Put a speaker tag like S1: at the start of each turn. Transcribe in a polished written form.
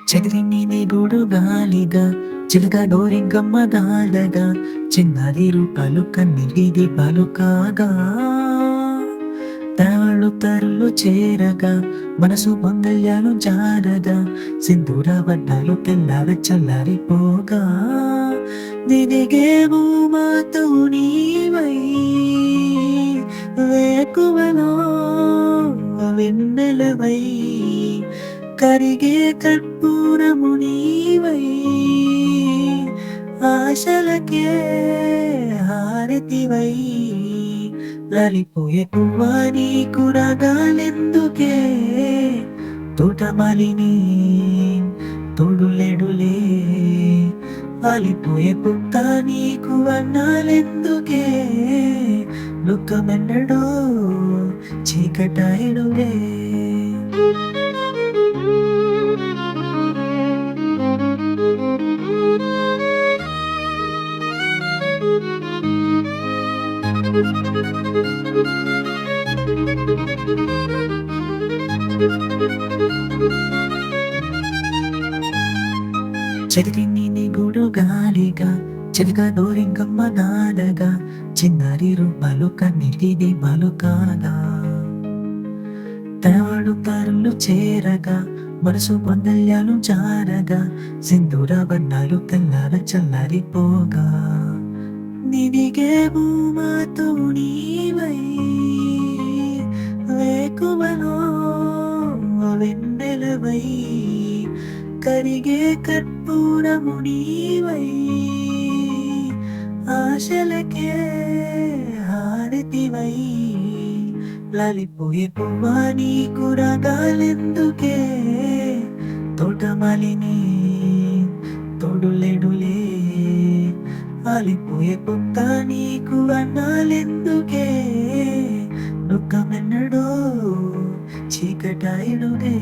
S1: చెదిరిని గూడు గాలిగా చిలుక గోరింకమ్మ దాలగా చిన్నది రూపాలు కన్నీటి పాలు కాగా తవళ్ళు తరులు చేరగా మనసు పొందయ్యాలు జారగా సింధూర వడ్డాలు తెల్లారి చల్లారిపోగా దిదిగే భూమాతో నీవై వేకువలో వెన్నెలవై కరిగే కర్పూరము నీవై ఆశలకే హారతివై లలిపోయే పువ్వా నీకు రాగాలెందుకే తోటమాలిని తోడులేడులే వాలిపోయే పుట్ట నీకు వర్ణాలెందుకే దుఃఖమెన్నడో చీకటాయనులే చెదిరిని గూడు గాలిగా చిలుక దూరింకమ్మ దాదగా చిన్నారి రూపాలు కన్నీటి దీపాలు కాగా తవడు తరులు చేరగా మనసు పొందల్యాలు జారగా సింధూర వర్ణాలు తెల్లార చల్లారిపోగా నిదిగే భూమాతో నీవై వేకువలో వెన్నెలవై కరిగే కర్పూరము నీవై ఆశలకే హారతివై లలిపోయే పువ్వా నీకు రాగాలెందుకే తోటమాలిని తోడులేడులే వాలిపోయే పుట్ట నీకు అన్నాలెందుకే దుఃఖమెన్నడో చీకటాయనులే